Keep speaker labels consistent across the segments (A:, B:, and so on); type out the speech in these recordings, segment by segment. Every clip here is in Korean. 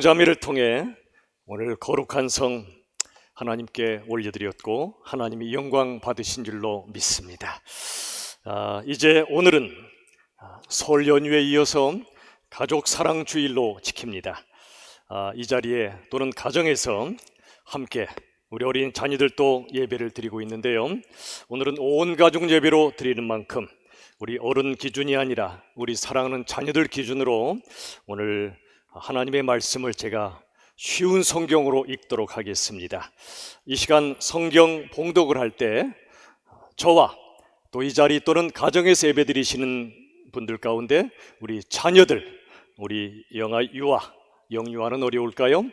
A: 자매를 통해 오늘 거룩한 성 하나님께 올려드렸고 하나님이 영광 받으신 줄로 믿습니다. 이제 오늘은 설 연휴에 이어서 가족 사랑 주일로 지킵니다. 이 자리에 또는 가정에서 함께 우리 어린 자녀들도 예배를 드리고 있는데요. 오늘은 온 가족 예배로 드리는 만큼 우리 어른 기준이 아니라 우리 사랑하는 자녀들 기준으로 오늘 하나님의 말씀을 제가 쉬운 성경으로 읽도록 하겠습니다. 이 시간 성경 봉독을 할 때 저와 또 이 자리 또는 가정에서 예배 드리시는 분들 가운데 우리 자녀들, 우리 영유아는 어려울까요?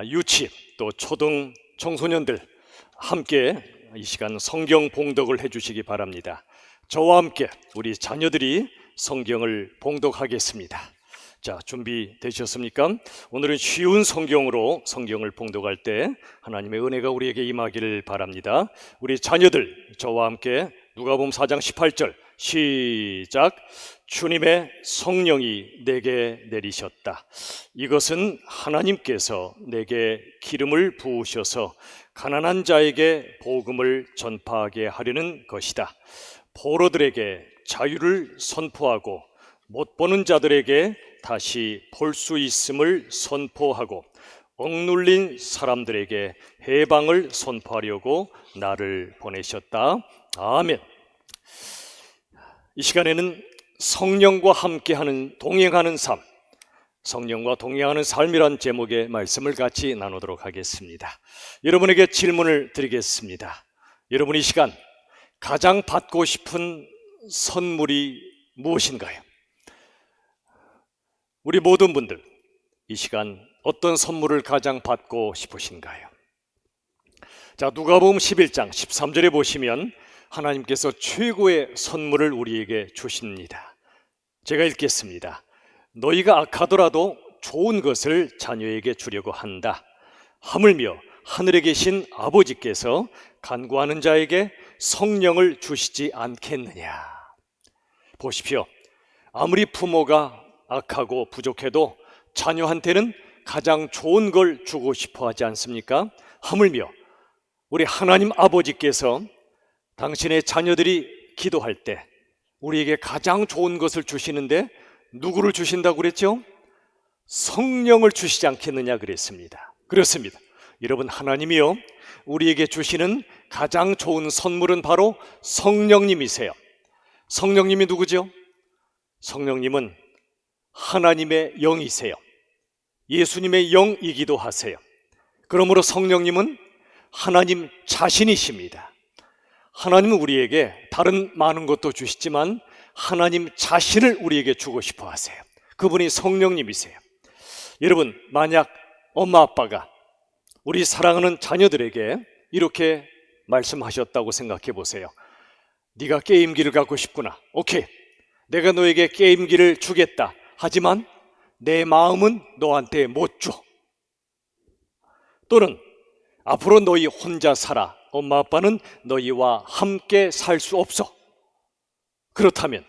A: 유치 또 초등 청소년들 함께 이 시간 성경 봉독을 해주시기 바랍니다. 저와 함께 우리 자녀들이 성경을 봉독하겠습니다. 자, 준비되셨습니까? 오늘은 쉬운 성경으로 성경을 봉독할 때 하나님의 은혜가 우리에게 임하기를 바랍니다. 우리 자녀들 저와 함께 누가복음 4장 18절 시작. 주님의 성령이 내게 내리셨다. 이것은 하나님께서 내게 기름을 부으셔서 가난한 자에게 복음을 전파하게 하려는 것이다. 포로들에게 자유를 선포하고 못 보는 자들에게 다시 볼 수 있음을 선포하고 억눌린 사람들에게 해방을 선포하려고 나를 보내셨다. 아멘. 이 시간에는 성령과 함께하는 동행하는 삶, 성령과 동행하는 삶이란 제목의 말씀을 같이 나누도록 하겠습니다. 여러분에게 질문을 드리겠습니다. 여러분 이 시간 가장 받고 싶은 선물이 무엇인가요? 우리 모든 분들 이 시간 어떤 선물을 가장 받고 싶으신가요? 자, 누가복음 11장 13절에 보시면 하나님께서 최고의 선물을 우리에게 주십니다. 제가 읽겠습니다. 너희가 악하더라도 좋은 것을 자녀에게 주려고 한다. 하물며 하늘에 계신 아버지께서 간구하는 자에게 성령을 주시지 않겠느냐. 보십시오. 아무리 부모가 악하고 부족해도 자녀한테는 가장 좋은 걸 주고 싶어 하지 않습니까? 하물며 우리 하나님 아버지께서 당신의 자녀들이 기도할 때 우리에게 가장 좋은 것을 주시는데 누구를 주신다고 그랬죠? 성령을 주시지 않겠느냐 그랬습니다. 그렇습니다. 여러분, 하나님이요 우리에게 주시는 가장 좋은 선물은 바로 성령님이세요. 성령님이 누구죠? 성령님은 하나님의 영이세요. 예수님의 영이기도 하세요. 그러므로 성령님은 하나님 자신이십니다. 하나님은 우리에게 다른 많은 것도 주시지만 하나님 자신을 우리에게 주고 싶어 하세요. 그분이 성령님이세요. 여러분, 만약 엄마 아빠가 우리 사랑하는 자녀들에게 이렇게 말씀하셨다고 생각해 보세요. 네가 게임기를 갖고 싶구나. 오케이, 내가 너에게 게임기를 주겠다. 하지만 내 마음은 너한테 못 줘. 또는 앞으로 너희 혼자 살아. 엄마 아빠는 너희와 함께 살 수 없어. 그렇다면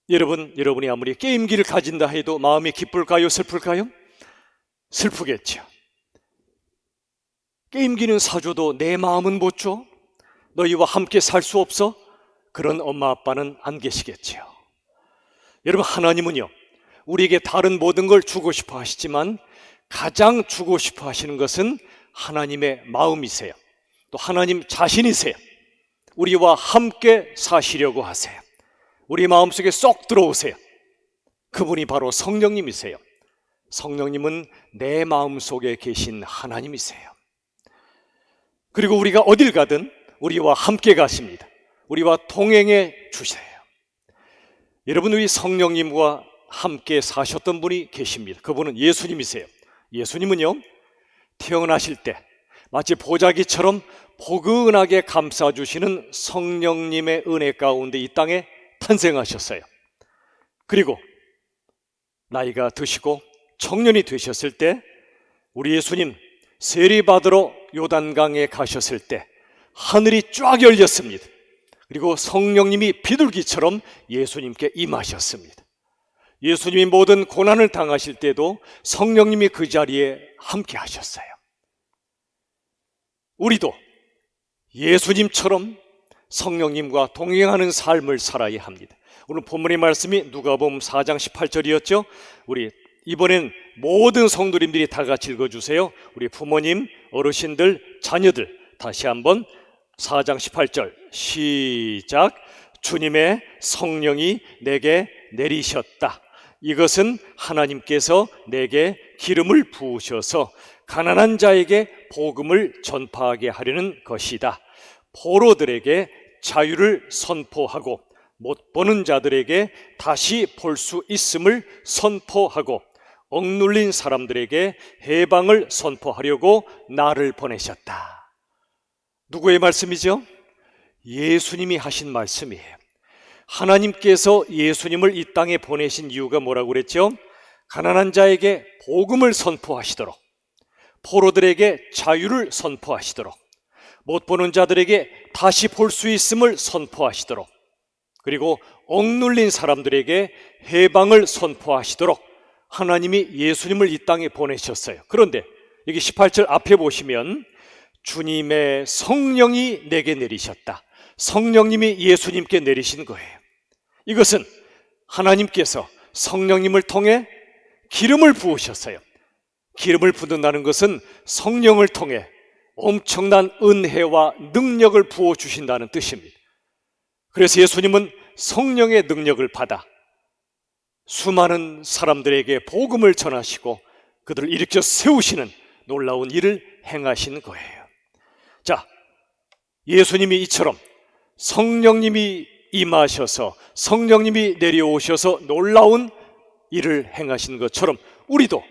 A: 여러분이 아무리 게임기를 가진다 해도 마음이 기쁠까요? 슬플까요? 슬프겠죠. 게임기는 사줘도 내 마음은 못 줘. 너희와 함께 살 수 없어. 그런 엄마 아빠는 안 계시겠죠. 여러분, 하나님은요 우리에게 다른 모든 걸 주고 싶어 하시지만 가장 주고 싶어 하시는 것은 하나님의 마음이세요. 또 하나님 자신이세요. 우리와 함께 사시려고 하세요. 우리 마음속에 쏙 들어오세요. 그분이 바로 성령님이세요. 성령님은 내 마음속에 계신 하나님이세요. 그리고 우리가 어딜 가든 우리와 함께 가십니다. 우리와 동행해 주세요. 여러분, 우리 성령님과 함께 사셨던 분이 계십니다. 그분은 예수님이세요. 예수님은요 태어나실 때 마치 보자기처럼 포근하게 감싸주시는 성령님의 은혜 가운데 이 땅에 탄생하셨어요. 그리고 나이가 드시고 청년이 되셨을 때 우리 예수님 세례받으러 요단강에 가셨을 때 하늘이 쫙 열렸습니다. 그리고 성령님이 비둘기처럼 예수님께 임하셨습니다. 예수님이 모든 고난을 당하실 때도 성령님이 그 자리에 함께 하셨어요. 우리도 예수님처럼 성령님과 동행하는 삶을 살아야 합니다. 오늘 본문의 말씀이 누가복음 4장 18절이었죠. 우리 이번엔 모든 성도님들이 다 같이 읽어주세요. 우리 부모님, 어르신들, 자녀들 다시 한번 4장 18절 시작. 주님의 성령이 내게 내리셨다. 이것은 하나님께서 내게 기름을 부으셔서 가난한 자에게 복음을 전파하게 하려는 것이다. 포로들에게 자유를 선포하고 못 보는 자들에게 다시 볼 수 있음을 선포하고 억눌린 사람들에게 해방을 선포하려고 나를 보내셨다. 누구의 말씀이죠? 예수님이 하신 말씀이에요. 하나님께서 예수님을 이 땅에 보내신 이유가 뭐라고 그랬죠? 가난한 자에게 복음을 선포하시도록, 포로들에게 자유를 선포하시도록, 못 보는 자들에게 다시 볼 수 있음을 선포하시도록, 그리고 억눌린 사람들에게 해방을 선포하시도록 하나님이 예수님을 이 땅에 보내셨어요. 그런데 여기 18절 앞에 보시면 주님의 성령이 내게 내리셨다. 성령님이 예수님께 내리신 거예요. 이것은 하나님께서 성령님을 통해 기름을 부으셨어요. 기름을 붓는다는 것은 성령을 통해 엄청난 은혜와 능력을 부어주신다는 뜻입니다. 그래서 예수님은 성령의 능력을 받아 수많은 사람들에게 복음을 전하시고 그들을 일으켜 세우시는 놀라운 일을 행하신 거예요. 자, 예수님이 이처럼 성령님이 임하셔서 성령님이 내려오셔서 놀라운 일을 행하신 것처럼 우리도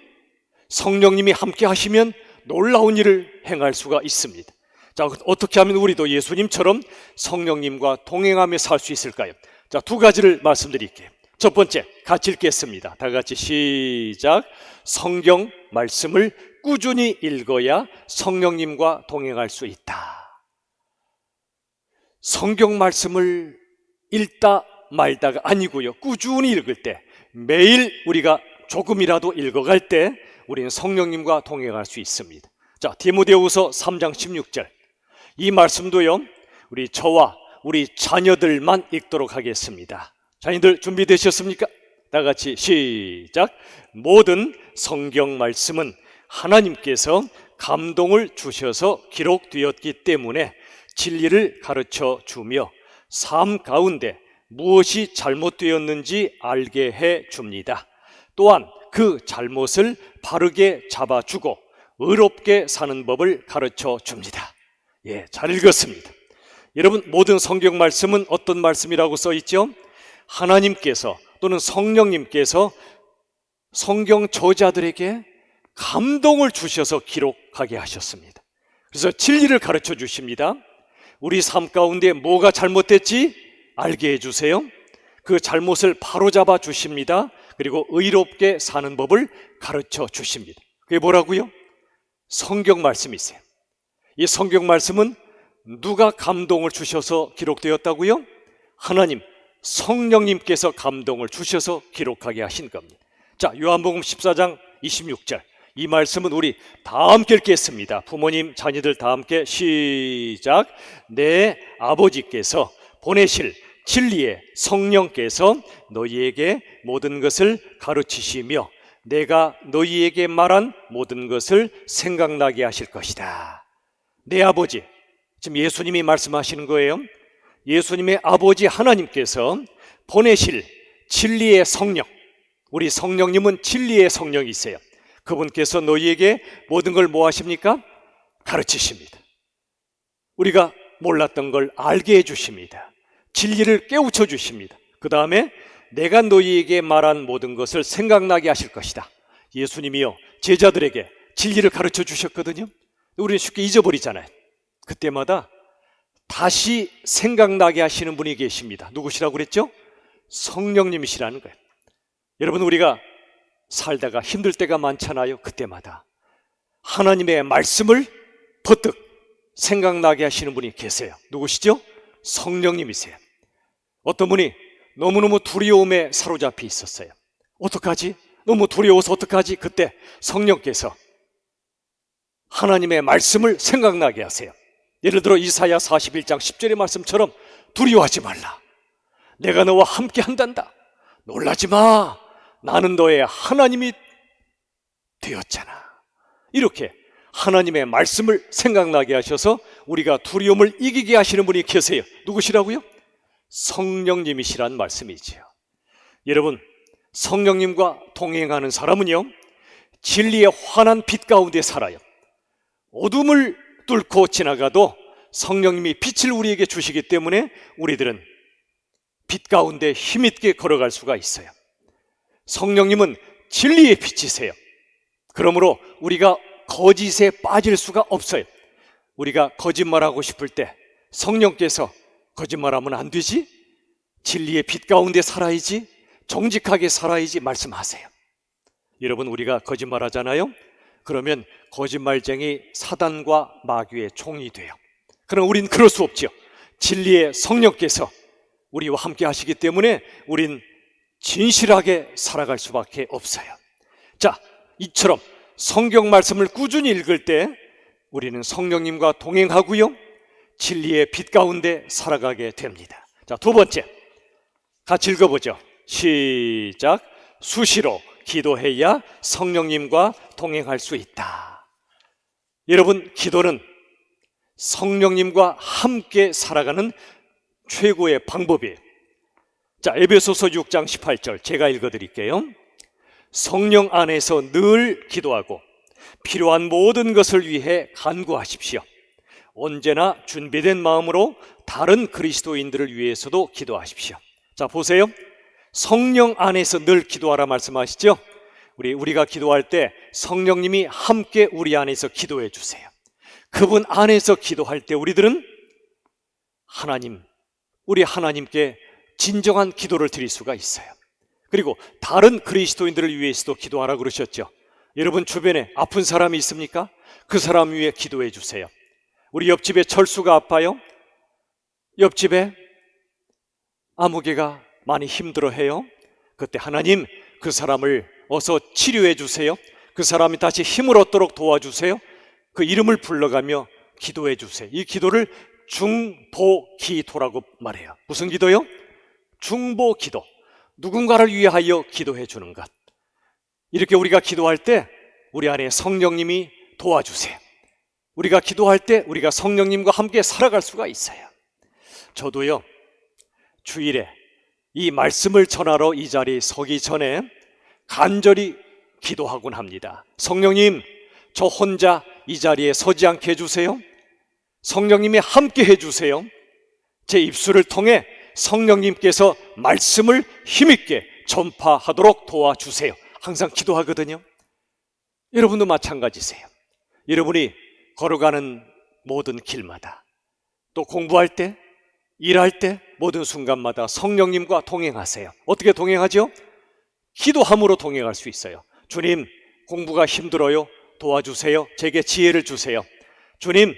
A: 성령님이 함께 하시면 놀라운 일을 행할 수가 있습니다. 자, 어떻게 하면 우리도 예수님처럼 성령님과 동행하며 살 수 있을까요? 자, 두 가지를 말씀드릴게요. 첫 번째, 같이 읽겠습니다. 다 같이 시작. 성경 말씀을 꾸준히 읽어야 성령님과 동행할 수 있다. 성경 말씀을 읽다 말다가 아니고요, 꾸준히 읽을 때, 매일 우리가 조금이라도 읽어갈 때 우리는 성령님과 동행할 수 있습니다. 자, 디모데후서 3장 16절 이 말씀도요, 우리 저와 우리 자녀들만 읽도록 하겠습니다. 자녀들 준비되셨습니까? 다 같이 시작. 모든 성경 말씀은 하나님께서 감동을 주셔서 기록되었기 때문에 진리를 가르쳐 주며 삶 가운데 무엇이 잘못되었는지 알게 해 줍니다. 또한 그 잘못을 바르게 잡아주고 의롭게 사는 법을 가르쳐 줍니다. 예, 잘 읽었습니다. 여러분, 모든 성경 말씀은 어떤 말씀이라고 써 있죠? 하나님께서 또는 성령님께서 성경 저자들에게 감동을 주셔서 기록하게 하셨습니다. 그래서 진리를 가르쳐 주십니다. 우리 삶 가운데 뭐가 잘못됐지 알게 해주세요. 그 잘못을 바로잡아 주십니다. 그리고 의롭게 사는 법을 가르쳐 주십니다. 그게 뭐라고요? 성경 말씀이세요. 이 성경 말씀은 누가 감동을 주셔서 기록되었다고요? 하나님, 성령님께서 감동을 주셔서 기록하게 하신 겁니다. 자, 요한복음 14장 26절 이 말씀은 우리 다 함께 읽겠습니다. 부모님, 자녀들 다 함께 시작. 내 아버지께서 보내실 진리의 성령께서 너희에게 모든 것을 가르치시며 내가 너희에게 말한 모든 것을 생각나게 하실 것이다. 내 아버지, 지금 예수님이 말씀하시는 거예요. 예수님의 아버지 하나님께서 보내실 진리의 성령, 우리 성령님은 진리의 성령이세요. 그분께서 너희에게 모든 걸 뭐 하십니까? 가르치십니다. 우리가 몰랐던 걸 알게 해주십니다. 진리를 깨우쳐 주십니다. 그 다음에 내가 너희에게 말한 모든 것을 생각나게 하실 것이다. 예수님이요, 제자들에게 진리를 가르쳐 주셨거든요. 우리는 쉽게 잊어버리잖아요. 그때마다 다시 생각나게 하시는 분이 계십니다. 누구시라고 그랬죠? 성령님이시라는 거예요. 여러분, 우리가 살다가 힘들 때가 많잖아요. 그때마다 하나님의 말씀을 버뜩 생각나게 하시는 분이 계세요. 누구시죠? 성령님이세요. 어떤 분이 너무너무 두려움에 사로잡혀 있었어요. 어떡하지? 너무 두려워서 어떡하지? 그때 성령께서 하나님의 말씀을 생각나게 하세요. 예를 들어 이사야 41장 10절의 말씀처럼 두려워하지 말라. 내가 너와 함께 한단다. 놀라지 마. 나는 너의 하나님이 되었잖아. 이렇게 하나님의 말씀을 생각나게 하셔서 우리가 두려움을 이기게 하시는 분이 계세요. 누구시라고요? 성령님이시란 말씀이지요. 여러분, 성령님과 동행하는 사람은요, 진리의 환한 빛 가운데 살아요. 어둠을 뚫고 지나가도 성령님이 빛을 우리에게 주시기 때문에 우리들은 빛 가운데 힘있게 걸어갈 수가 있어요. 성령님은 진리의 빛이세요. 그러므로 우리가 거짓에 빠질 수가 없어요. 우리가 거짓말하고 싶을 때 성령께서 거짓말하면 안 되지, 진리의 빛 가운데 살아야지, 정직하게 살아야지 말씀하세요. 여러분, 우리가 거짓말하잖아요. 그러면 거짓말쟁이 사단과 마귀의 종이 돼요. 그럼 우린 그럴 수 없죠. 진리의 성령께서 우리와 함께 하시기 때문에 우린 진실하게 살아갈 수밖에 없어요. 자, 이처럼 성경 말씀을 꾸준히 읽을 때 우리는 성령님과 동행하고요, 진리의 빛 가운데 살아가게 됩니다. 자, 두 번째, 같이 읽어보죠. 시작. 수시로 기도해야 성령님과 동행할 수 있다. 여러분, 기도는 성령님과 함께 살아가는 최고의 방법이에요. 자, 에베소서 6장 18절 제가 읽어드릴게요. 성령 안에서 늘 기도하고 필요한 모든 것을 위해 간구하십시오. 언제나 준비된 마음으로 다른 그리스도인들을 위해서도 기도하십시오. 자, 보세요. 성령 안에서 늘 기도하라 말씀하시죠. 우리가 기도할 때 성령님이 함께 우리 안에서 기도해 주세요. 그분 안에서 기도할 때 우리들은 우리 하나님께 진정한 기도를 드릴 수가 있어요. 그리고 다른 그리스도인들을 위해서도 기도하라 그러셨죠. 여러분 주변에 아픈 사람이 있습니까? 그 사람 위해 기도해 주세요. 우리 옆집에 철수가 아파요. 옆집에 아무개가 많이 힘들어해요. 그때 하나님, 그 사람을 어서 치료해 주세요. 그 사람이 다시 힘을 얻도록 도와주세요. 그 이름을 불러가며 기도해 주세요. 이 기도를 중보기도라고 말해요. 무슨 기도요? 중보기도. 누군가를 위하여 기도해 주는 것. 이렇게 우리가 기도할 때 우리 안에 성령님이 도와주세요. 우리가 기도할 때 우리가 성령님과 함께 살아갈 수가 있어요. 저도요, 주일에 이 말씀을 전하러 이 자리에 서기 전에 간절히 기도하곤 합니다. 성령님, 저 혼자 이 자리에 서지 않게 해주세요. 성령님이 함께 해주세요. 제 입술을 통해 성령님께서 말씀을 힘있게 전파하도록 도와주세요. 항상 기도하거든요. 여러분도 마찬가지세요. 여러분이 걸어가는 모든 길마다, 또 공부할 때, 일할 때, 모든 순간마다 성령님과 동행하세요. 어떻게 동행하죠? 기도함으로 동행할 수 있어요. 주님, 공부가 힘들어요. 도와주세요. 제게 지혜를 주세요. 주님,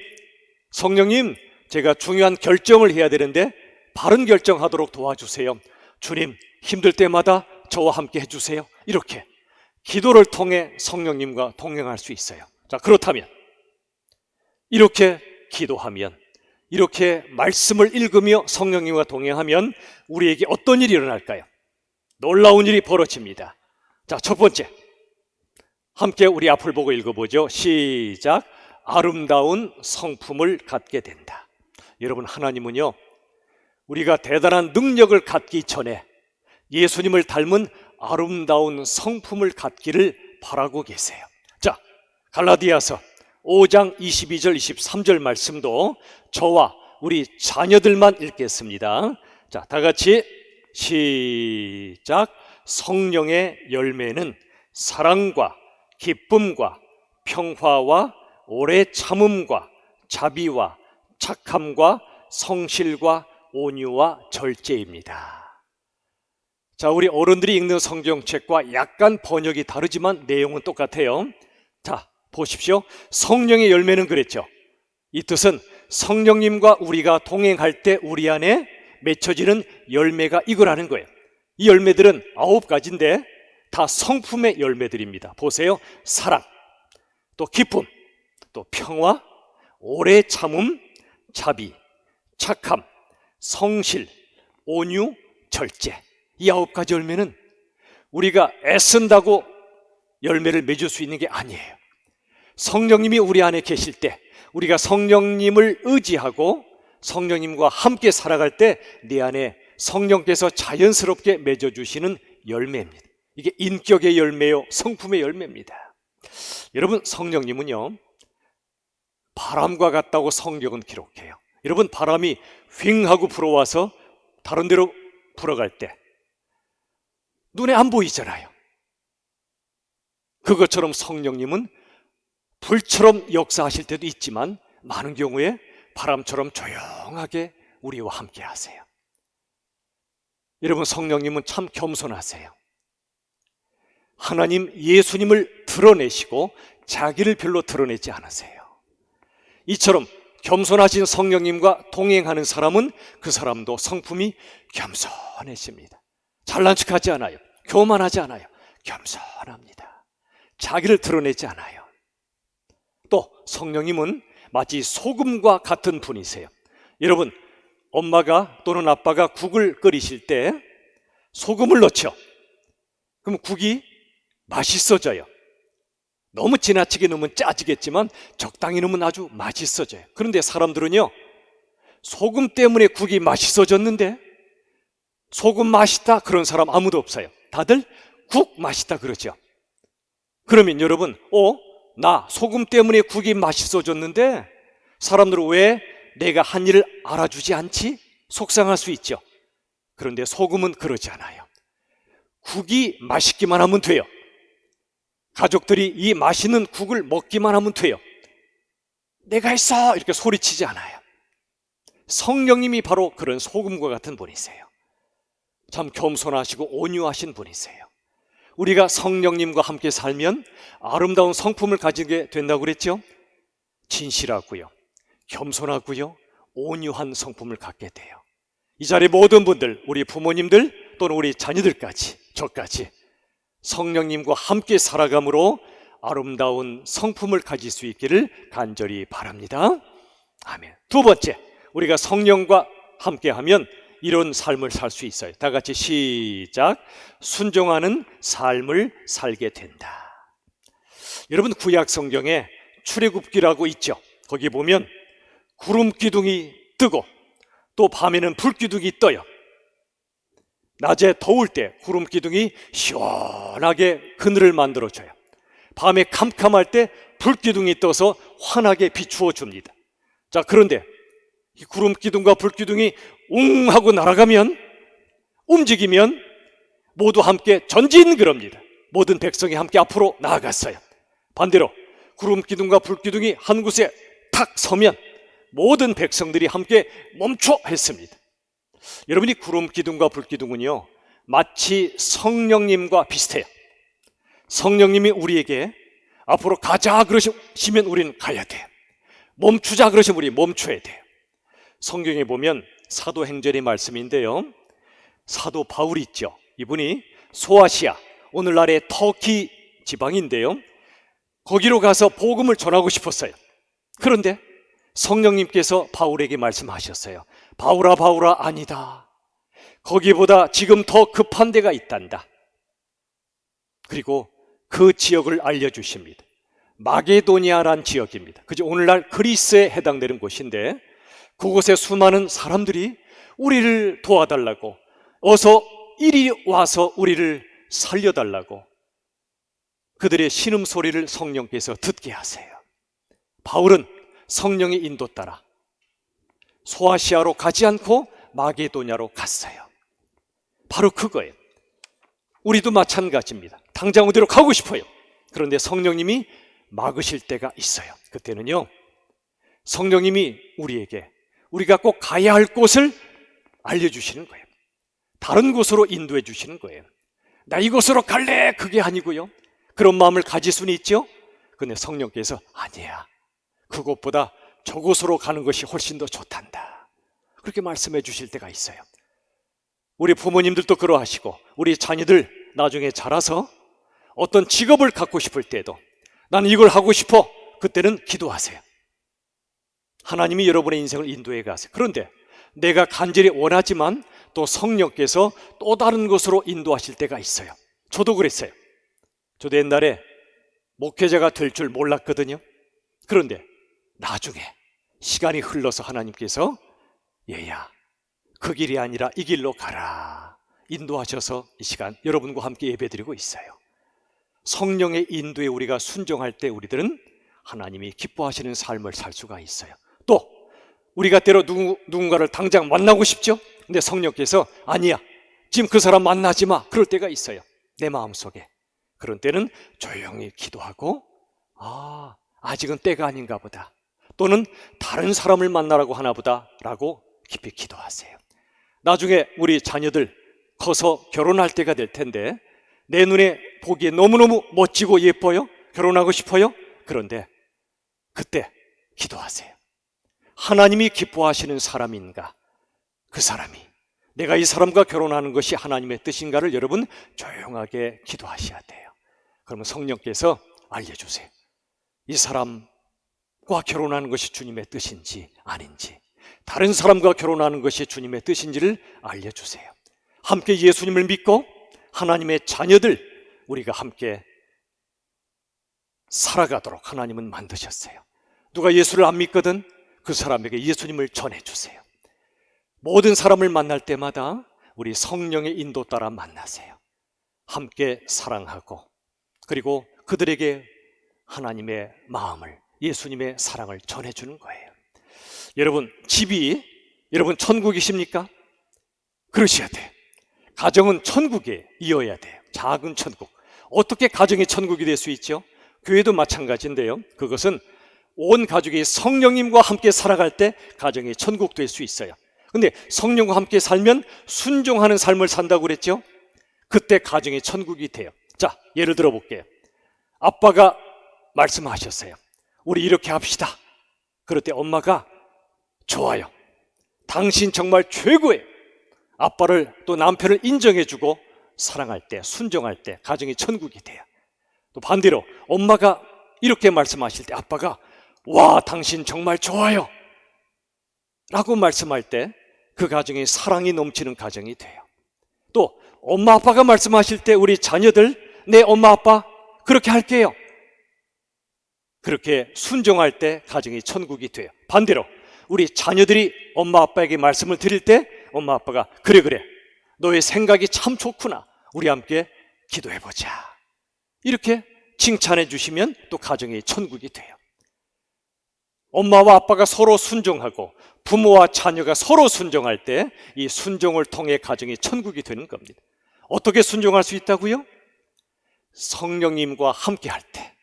A: 성령님, 제가 중요한 결정을 해야 되는데 바른 결정하도록 도와주세요. 주님, 힘들 때마다 저와 함께 해주세요. 이렇게 기도를 통해 성령님과 동행할 수 있어요. 자, 그렇다면 이렇게 기도하면, 이렇게 말씀을 읽으며 성령님과 동행하면 우리에게 어떤 일이 일어날까요? 놀라운 일이 벌어집니다. 자, 첫 번째, 함께 우리 앞을 보고 읽어보죠. 시작. 아름다운 성품을 갖게 된다. 여러분, 하나님은요, 우리가 대단한 능력을 갖기 전에 예수님을 닮은 아름다운 성품을 갖기를 바라고 계세요. 자, 갈라디아서 5장 22절 23절 말씀도 저와 우리 자녀들만 읽겠습니다. 자, 다 같이 시작. 성령의 열매는 사랑과 기쁨과 평화와 오래 참음과 자비와 착함과 성실과 온유와 절제입니다. 자, 우리 어른들이 읽는 성경책과 약간 번역이 다르지만 내용은 똑같아요. 자, 보십시오. 성령의 열매는 그랬죠. 이 뜻은 성령님과 우리가 동행할 때 우리 안에 맺혀지는 열매가 이거라는 거예요. 이 열매들은 9가지인데 다 성품의 열매들입니다. 보세요. 사랑, 또 기쁨, 또 평화, 오래 참음, 자비, 착함, 성실, 온유, 절제. 이 9가지 열매는 우리가 애쓴다고 열매를 맺을 수 있는 게 아니에요. 성령님이 우리 안에 계실 때, 우리가 성령님을 의지하고 성령님과 함께 살아갈 때 내 안에 성령께서 자연스럽게 맺어주시는 열매입니다. 이게 인격의 열매요, 성품의 열매입니다. 여러분, 성령님은요, 바람과 같다고 성경은 기록해요. 여러분, 바람이 휑 하고 불어와서 다른 데로 불어갈 때 눈에 안 보이잖아요. 그것처럼 성령님은 불처럼 역사하실 때도 있지만 많은 경우에 바람처럼 조용하게 우리와 함께 하세요. 여러분, 성령님은 참 겸손하세요. 하나님 예수님을 드러내시고 자기를 별로 드러내지 않으세요. 이처럼 겸손하신 성령님과 동행하는 사람은 그 사람도 성품이 겸손해집니다. 잘난 척하지 않아요. 교만하지 않아요. 겸손합니다. 자기를 드러내지 않아요. 또 성령님은 마치 소금과 같은 분이세요. 여러분, 엄마가 또는 아빠가 국을 끓이실 때 소금을 넣죠. 그럼 국이 맛있어져요. 너무 지나치게 넣으면 짜지겠지만 적당히 넣으면 아주 맛있어져요. 그런데 사람들은요, 소금 때문에 국이 맛있어졌는데 소금 맛있다 그런 사람 아무도 없어요. 다들 국 맛있다 그러죠. 그러면 여러분, 나 소금 때문에 국이 맛있어졌는데 사람들은 왜 내가 한 일을 알아주지 않지? 속상할 수 있죠. 그런데 소금은 그러지 않아요. 국이 맛있기만 하면 돼요. 가족들이 이 맛있는 국을 먹기만 하면 돼요. 내가 했어 이렇게 소리치지 않아요. 성령님이 바로 그런 소금과 같은 분이세요. 참 겸손하시고 온유하신 분이세요. 우리가 성령님과 함께 살면 아름다운 성품을 가지게 된다고 그랬죠? 진실하고요, 겸손하고요, 온유한 성품을 갖게 돼요. 이 자리에 모든 분들, 우리 부모님들 또는 우리 자녀들까지, 저까지 성령님과 함께 살아감으로 아름다운 성품을 가질 수 있기를 간절히 바랍니다. 아멘. 두 번째, 우리가 성령과 함께하면 이런 삶을 살 수 있어요. 다 같이 시작. 순종하는 삶을 살게 된다. 여러분, 구약 성경에 출애굽기라고 있죠. 거기 보면 구름 기둥이 뜨고 또 밤에는 불 기둥이 떠요. 낮에 더울 때 구름 기둥이 시원하게 그늘을 만들어줘요. 밤에 캄캄할 때 불 기둥이 떠서 환하게 비추어 줍니다. 자, 그런데 이 구름 기둥과 불 기둥이 웅 하고 날아가면, 움직이면 모두 함께 전진 그럽니다. 모든 백성이 함께 앞으로 나아갔어요. 반대로 구름 기둥과 불 기둥이 한 곳에 탁 서면 모든 백성들이 함께 멈춰 했습니다. 여러분이 구름 기둥과 불 기둥은요, 마치 성령님과 비슷해요. 성령님이 우리에게 앞으로 가자 그러시면 우리는 가야 돼요. 멈추자 그러시면 우리 멈춰야 돼요. 성경에 보면 사도행전의 말씀인데요, 사도 바울이 있죠. 이분이 소아시아, 오늘날의 터키 지방인데요, 거기로 가서 복음을 전하고 싶었어요. 그런데 성령님께서 바울에게 말씀하셨어요. 바울아, 바울아, 아니다. 거기보다 지금 더 급한 데가 있단다. 그리고 그 지역을 알려주십니다. 마게도니아란 지역입니다. 그죠? 오늘날 그리스에 해당되는 곳인데 그곳에 수많은 사람들이 우리를 도와달라고, 어서 이리 와서 우리를 살려달라고 그들의 신음소리를 성령께서 듣게 하세요. 바울은 성령의 인도 따라 소아시아로 가지 않고 마게도냐로 갔어요. 바로 그거예요. 우리도 마찬가지입니다. 당장 어디로 가고 싶어요. 그런데 성령님이 막으실 때가 있어요. 그때는요, 성령님이 우리에게 우리가 꼭 가야 할 곳을 알려주시는 거예요. 다른 곳으로 인도해 주시는 거예요. 나 이곳으로 갈래, 그게 아니고요. 그런 마음을 가질 수는 있죠. 근데 성령께서 아니야, 그곳보다 저곳으로 가는 것이 훨씬 더 좋단다, 그렇게 말씀해 주실 때가 있어요. 우리 부모님들도 그러하시고 우리 자녀들 나중에 자라서 어떤 직업을 갖고 싶을 때도 나는 이걸 하고 싶어. 그때는 기도하세요. 하나님이 여러분의 인생을 인도해 가세요. 그런데 내가 간절히 원하지만 또 성령께서 또 다른 곳으로 인도하실 때가 있어요. 저도 그랬어요. 저도 옛날에 목회자가 될 줄 몰랐거든요. 그런데 나중에 시간이 흘러서 하나님께서 얘야, 그 길이 아니라 이 길로 가라 인도하셔서 이 시간 여러분과 함께 예배드리고 있어요. 성령의 인도에 우리가 순종할 때 우리들은 하나님이 기뻐하시는 삶을 살 수가 있어요. 또 우리가 때로 누군가를 당장 만나고 싶죠? 근데 성령께서 아니야, 지금 그 사람 만나지 마. 그럴 때가 있어요. 내 마음속에. 그런 때는 조용히 기도하고 아직은 때가 아닌가 보다, 또는 다른 사람을 만나라고 하나 보다 라고 깊이 기도하세요. 나중에 우리 자녀들 커서 결혼할 때가 될 텐데 내 눈에 보기에 너무너무 멋지고 예뻐요. 결혼하고 싶어요. 그런데 그때 기도하세요. 하나님이 기뻐하시는 사람인가? 그 사람이 내가 이 사람과 결혼하는 것이 하나님의 뜻인가를 여러분 조용하게 기도하셔야 돼요. 그러면 성령께서 알려주세요. 이 사람과 결혼하는 것이 주님의 뜻인지 아닌지, 다른 사람과 결혼하는 것이 주님의 뜻인지를 알려주세요. 함께 예수님을 믿고 하나님의 자녀들 우리가 함께 살아가도록 하나님은 만드셨어요. 누가 예수를 안 믿거든 그 사람에게 예수님을 전해주세요. 모든 사람을 만날 때마다 우리 성령의 인도 따라 만나세요. 함께 사랑하고 그리고 그들에게 하나님의 마음을, 예수님의 사랑을 전해주는 거예요. 여러분, 집이 여러분 천국이십니까? 그러셔야 돼요. 가정은 천국에 이어야 돼요. 작은 천국. 어떻게 가정이 천국이 될 수 있죠? 교회도 마찬가지인데요. 그것은 온 가족이 성령님과 함께 살아갈 때 가정이 천국 될 수 있어요. 근데 성령과 함께 살면 순종하는 삶을 산다고 그랬죠? 그때 가정이 천국이 돼요. 자, 예를 들어 볼게요. 아빠가 말씀하셨어요. 우리 이렇게 합시다. 그럴 때 엄마가 좋아요. 당신 정말 최고예요. 아빠를 또 남편을 인정해주고 사랑할 때, 순종할 때 가정이 천국이 돼요. 또 반대로 엄마가 이렇게 말씀하실 때 아빠가 와, 당신 정말 좋아요 라고 말씀할 때 그 가정이 사랑이 넘치는 가정이 돼요. 또 엄마 아빠가 말씀하실 때 우리 자녀들 네 엄마 아빠 그렇게 할게요. 그렇게 순종할 때 가정이 천국이 돼요. 반대로 우리 자녀들이 엄마 아빠에게 말씀을 드릴 때 엄마 아빠가 그래 너의 생각이 참 좋구나, 우리 함께 기도해보자, 이렇게 칭찬해 주시면 또 가정이 천국이 돼요. 엄마와 아빠가 서로 순종하고 부모와 자녀가 서로 순종할 때 이 순종을 통해 가정이 천국이 되는 겁니다. 어떻게 순종할 수 있다고요? 성령님과 함께 할 때,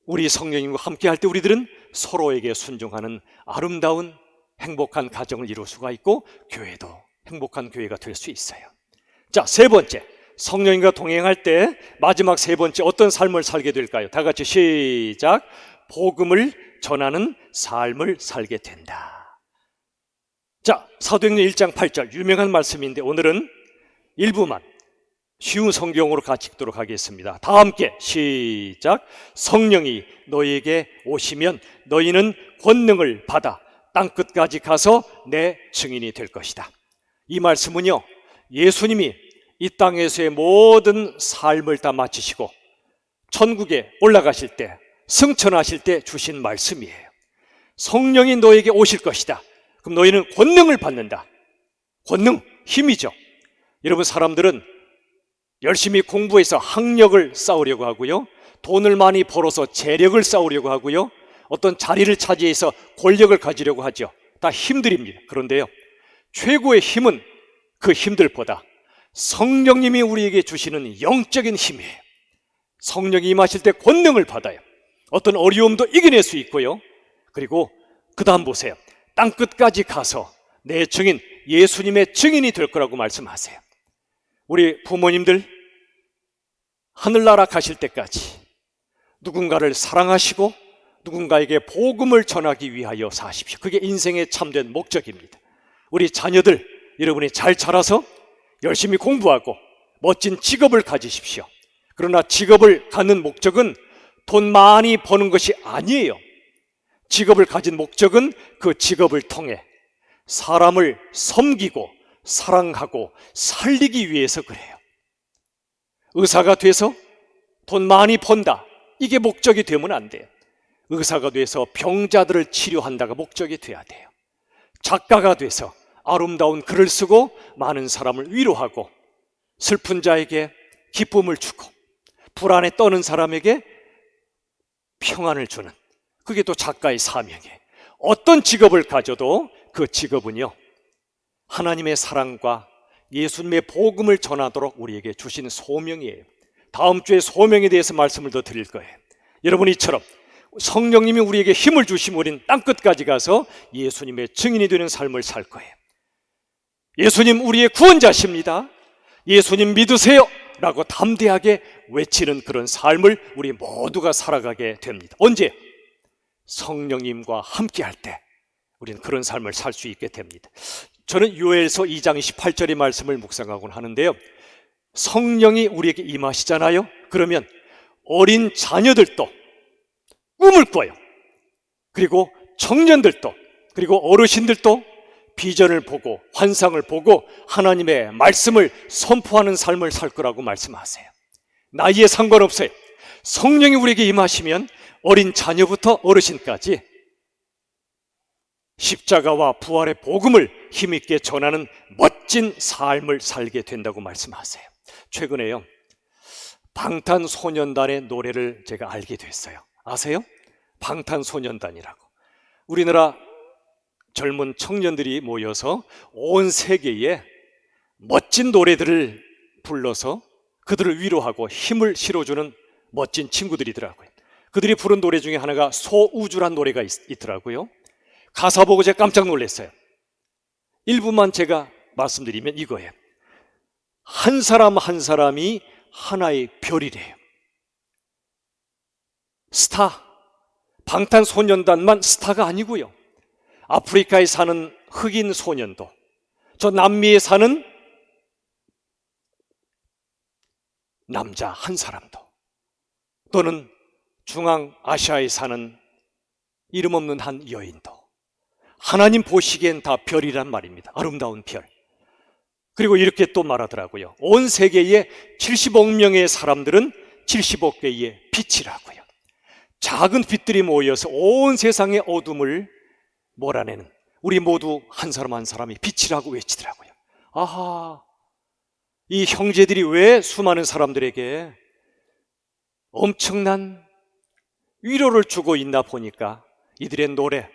A: 우리 성령님과 함께 할 때 우리들은 서로에게 순종하는 아름다운 행복한 가정을 이룰 수가 있고 교회도 행복한 교회가 될 수 있어요. 자, 세 번째, 성령님과 동행할 때 마지막 세 번째 어떤 삶을 살게 될까요? 다 같이 시작. 복음을 전하는 삶을 살게 된다. 자, 사도행전 1장 8절 유명한 말씀인데 오늘은 일부만 쉬운 성경으로 같이 읽도록 하겠습니다. 다 함께 시작. 성령이 너희에게 오시면 너희는 권능을 받아 땅끝까지 가서 내 증인이 될 것이다. 이 말씀은요, 예수님이 이 땅에서의 모든 삶을 다 마치시고 천국에 올라가실 때, 승천하실 때 주신 말씀이에요. 성령이 너에게 오실 것이다. 그럼 너희는 권능을 받는다. 권능, 힘이죠. 여러분, 사람들은 열심히 공부해서 학력을 쌓으려고 하고요, 돈을 많이 벌어서 재력을 쌓으려고 하고요, 어떤 자리를 차지해서 권력을 가지려고 하죠. 다 힘들입니다. 그런데요, 최고의 힘은 그 힘들보다 성령님이 우리에게 주시는 영적인 힘이에요. 성령이 임하실 때 권능을 받아요. 어떤 어려움도 이겨낼 수 있고요. 그리고 그 다음 보세요. 땅끝까지 가서 내 증인, 예수님의 증인이 될 거라고 말씀하세요. 우리 부모님들 하늘나라 가실 때까지 누군가를 사랑하시고 누군가에게 복음을 전하기 위하여 사십시오. 그게 인생의 참된 목적입니다. 우리 자녀들 여러분이 잘 자라서 열심히 공부하고 멋진 직업을 가지십시오. 그러나 직업을 갖는 목적은 돈 많이 버는 것이 아니에요. 직업을 가진 목적은 그 직업을 통해 사람을 섬기고 사랑하고 살리기 위해서 그래요. 의사가 돼서 돈 많이 번다, 이게 목적이 되면 안 돼요. 의사가 돼서 병자들을 치료한다가 목적이 돼야 돼요. 작가가 돼서 아름다운 글을 쓰고 많은 사람을 위로하고 슬픈 자에게 기쁨을 주고 불안에 떠는 사람에게 평안을 주는, 그게 또 작가의 사명이에요. 어떤 직업을 가져도 그 직업은요, 하나님의 사랑과 예수님의 복음을 전하도록 우리에게 주시는 소명이에요. 다음 주에 소명에 대해서 말씀을 더 드릴 거예요. 여러분, 이처럼 성령님이 우리에게 힘을 주시면 우리는 땅끝까지 가서 예수님의 증인이 되는 삶을 살 거예요. 예수님 우리의 구원자십니다, 예수님 믿으세요 라고 담대하게 외치는 그런 삶을 우리 모두가 살아가게 됩니다. 언제? 성령님과 함께 할 때 우리는 그런 삶을 살 수 있게 됩니다. 저는 요엘서 2장 18절의 말씀을 묵상하곤 하는데요, 성령이 우리에게 임하시잖아요. 그러면 어린 자녀들도 꿈을 꿔요. 그리고 청년들도, 그리고 어르신들도 비전을 보고 환상을 보고 하나님의 말씀을 선포하는 삶을 살 거라고 말씀하세요. 나이에 상관없어요. 성령이 우리에게 임하시면 어린 자녀부터 어르신까지 십자가와 부활의 복음을 힘있게 전하는 멋진 삶을 살게 된다고 말씀하세요. 최근에요, 방탄소년단의 노래를 제가 알게 됐어요. 아세요? 방탄소년단이라고. 우리나라 젊은 청년들이 모여서 온 세계에 멋진 노래들을 불러서 그들을 위로하고 힘을 실어주는 멋진 친구들이더라고요. 그들이 부른 노래 중에 하나가 소우주란 노래가 있더라고요. 가사 보고 제가 깜짝 놀랐어요. 일부만 제가 말씀드리면 이거예요. 한 사람 한 사람이 하나의 별이래요. 스타, 방탄소년단만 스타가 아니고요, 아프리카에 사는 흑인 소년도, 저 남미에 사는 남자 한 사람도, 또는 중앙아시아에 사는 이름 없는 한 여인도 하나님 보시기엔 다 별이란 말입니다. 아름다운 별. 그리고 이렇게 또 말하더라고요. 온 세계에 70억 명의 사람들은 70억 개의 빛이라고요. 작은 빛들이 모여서 온 세상의 어둠을 몰아내는, 우리 모두 한 사람 한 사람이 빛이라고 외치더라고요. 아하, 이 형제들이 왜 수많은 사람들에게 엄청난 위로를 주고 있나 보니까 이들의 노래,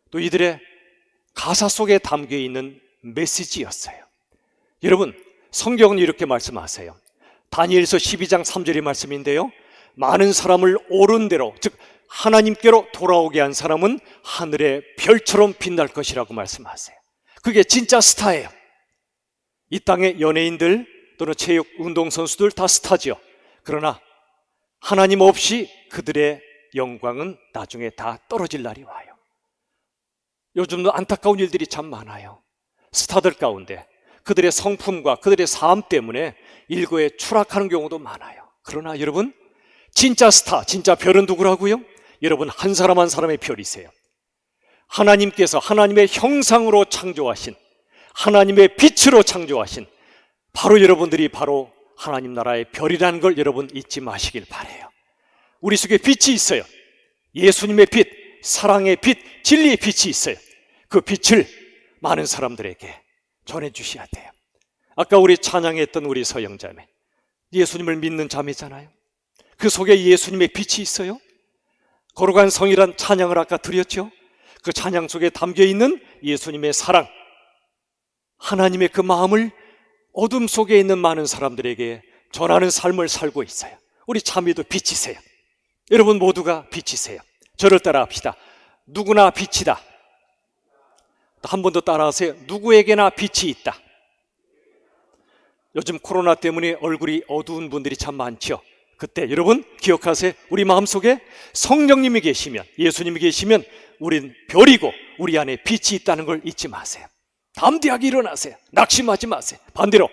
A: 또 이들의 가사 속에 담겨 있는 메시지였어요. 여러분, 성경은 이렇게 말씀하세요. 다니엘서 12장 3절의 말씀인데요, 많은 사람을 옳은 대로, 즉 하나님께로 돌아오게 한 사람은 하늘의 별처럼 빛날 것이라고 말씀하세요. 그게 진짜 스타예요. 이 땅의 연예인들 또는 체육 운동선수들 다 스타죠. 그러나 하나님 없이 그들의 영광은 나중에 다 떨어질 날이 와요. 요즘도 안타까운 일들이 참 많아요. 스타들 가운데 그들의 성품과 그들의 삶 때문에 일거에 추락하는 경우도 많아요. 그러나 여러분, 진짜 스타, 진짜 별은 누구라고요? 여러분, 한 사람 한 사람의 별이세요. 하나님께서 하나님의 형상으로 창조하신, 하나님의 빛으로 창조하신 바로 여러분들이 바로 하나님 나라의 별이라는 걸 여러분 잊지 마시길 바라요. 우리 속에 빛이 있어요. 예수님의 빛, 사랑의 빛, 진리의 빛이 있어요. 그 빛을 많은 사람들에게 전해주셔야 돼요. 아까 우리 찬양했던 우리 서영자매, 예수님을 믿는 자매잖아요. 그 속에 예수님의 빛이 있어요. 거룩한 성이란 찬양을 아까 드렸죠. 그 찬양 속에 담겨있는 예수님의 사랑, 하나님의 그 마음을 어둠 속에 있는 많은 사람들에게 전하는 삶을 살고 있어요. 우리 자매도 빛이세요. 여러분 모두가 빛이세요. 저를 따라 합시다. 누구나 빛이다. 한 번 더 따라하세요. 누구에게나 빛이 있다. 요즘 코로나 때문에 얼굴이 어두운 분들이 참 많죠. 그때 여러분 기억하세요. 우리 마음속에 성령님이 계시면, 예수님이 계시면 우린 별이고 우리 안에 빛이 있다는 걸 잊지 마세요. 담대하게 일어나세요. 낙심하지 마세요. 반대로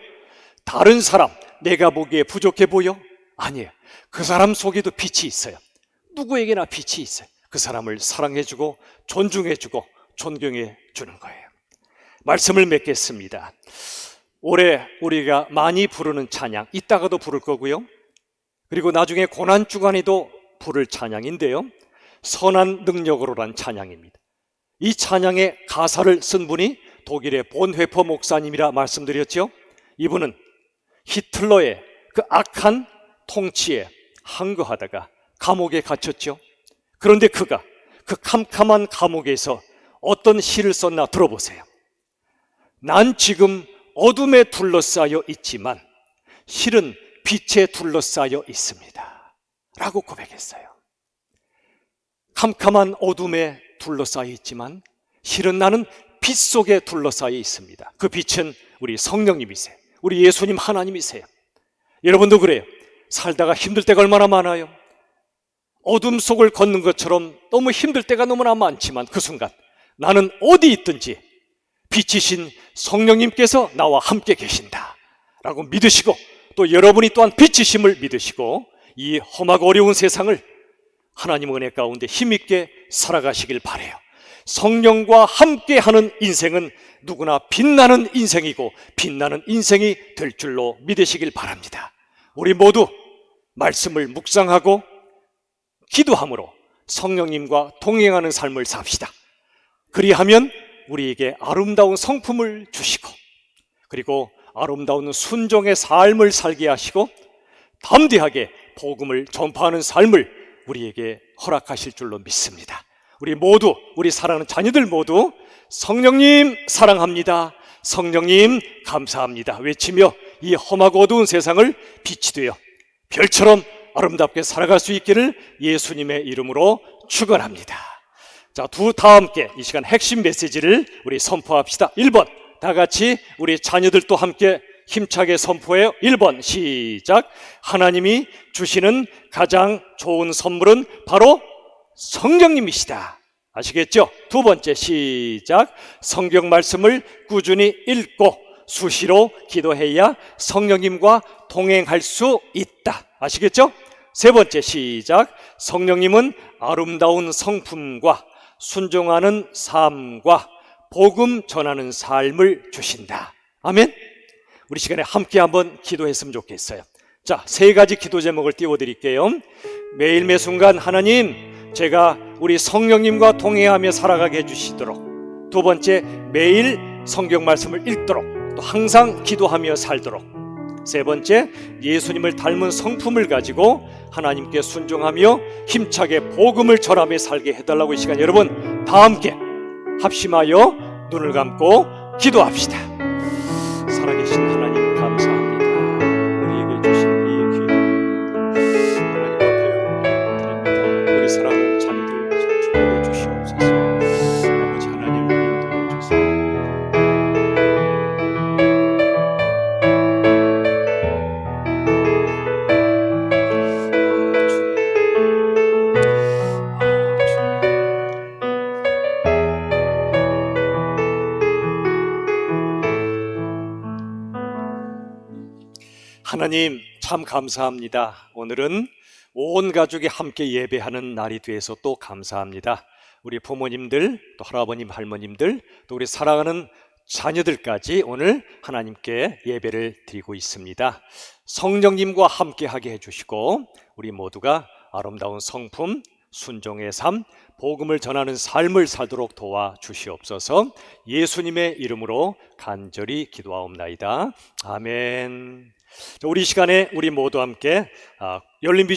A: 다른 사람, 내가 보기에 부족해 보여? 아니에요. 그 사람 속에도 빛이 있어요. 누구에게나 빛이 있어요. 그 사람을 사랑해주고 존중해주고 존경해주는 거예요. 말씀을 맺겠습니다. 올해 우리가 많이 부르는 찬양, 이따가도 부를 거고요. 그리고 나중에 고난주간에도 부를 찬양인데요. 선한 능력으로란 찬양입니다. 이 찬양의 가사를 쓴 분이 독일의 본회퍼 목사님이라 말씀드렸죠. 이분은 히틀러의 그 악한 통치에 항거하다가 감옥에 갇혔죠. 그런데 그가 그 캄캄한 감옥에서 어떤 시를 썼나 들어보세요. 난 지금 어둠에 둘러싸여 있지만 실은 빛에 둘러싸여 있습니다 라고 고백했어요. 캄캄한 어둠에 둘러싸여 있지만 실은 나는 빛 속에 둘러싸여 있습니다. 그 빛은 우리 성령님이세요. 우리 예수님 하나님이세요. 여러분도 그래요. 살다가 힘들 때가 얼마나 많아요. 어둠 속을 걷는 것처럼 너무 힘들 때가 너무나 많지만 그 순간 나는 어디 있든지 빛이신 성령님께서 나와 함께 계신다 라고 믿으시고, 또 여러분이 또한 빛이심을 믿으시고 이 험하고 어려운 세상을 하나님 은혜 가운데 힘있게 살아가시길 바라요. 성령과 함께하는 인생은 누구나 빛나는 인생이고 빛나는 인생이 될 줄로 믿으시길 바랍니다. 우리 모두 말씀을 묵상하고 기도함으로 성령님과 동행하는 삶을 삽시다. 그리하면 우리에게 아름다운 성품을 주시고, 그리고 아름다운 순종의 삶을 살게 하시고 담대하게 복음을 전파하는 삶을 우리에게 허락하실 줄로 믿습니다. 우리 모두, 우리 사랑하는 자녀들 모두 성령님 사랑합니다, 성령님 감사합니다 외치며 이 험하고 어두운 세상을 빛이 되어 별처럼 아름답게 살아갈 수 있기를 예수님의 이름으로 축원합니다. 자, 다 함께 이 시간 핵심 메시지를 우리 선포합시다. 1번, 다 같이 우리 자녀들도 함께 힘차게 선포해요. 1번 시작. 하나님이 주시는 가장 좋은 선물은 바로 성령님이시다. 아시겠죠? 두 번째 시작. 성경 말씀을 꾸준히 읽고 수시로 기도해야 성령님과 동행할 수 있다. 아시겠죠? 세 번째 시작. 성령님은 아름다운 성품과 순종하는 삶과 복음 전하는 삶을 주신다. 아멘. 우리 시간에 함께 한번 기도했으면 좋겠어요. 자, 세 가지 기도 제목을 띄워드릴게요. 매일 매 순간 하나님, 제가 우리 성령님과 동행하며 살아가게 해주시도록. 두 번째, 매일 성경 말씀을 읽도록, 또 항상 기도하며 살도록. 세 번째, 예수님을 닮은 성품을 가지고 하나님께 순종하며 힘차게 복음을 전하며 살게 해달라고. 이 시간 여러분 다 함께 합심하여 눈을 감고 기도합시다. 살아계신 하나님 감사합니다. 우리에게 주신 이 기회 하나님 앞에 드립니다. 우리 사랑하는 자녀들 축복해 주시옵소서. 아버지 하나님 인도해 주세요. 하나님 참 감사합니다. 오늘은 온 가족이 함께 예배하는 날이 돼서 또 감사합니다. 우리 부모님들, 또 할아버님, 할머님들, 또 우리 사랑하는 자녀들까지 오늘 하나님께 예배를 드리고 있습니다. 성령님과 함께 하게 해주시고 우리 모두가 아름다운 성품, 순종의 삶, 복음을 전하는 삶을 살도록 도와주시옵소서. 예수님의 이름으로 간절히 기도하옵나이다. 아멘. 우리 시간에 우리 모두 함께 열린 비전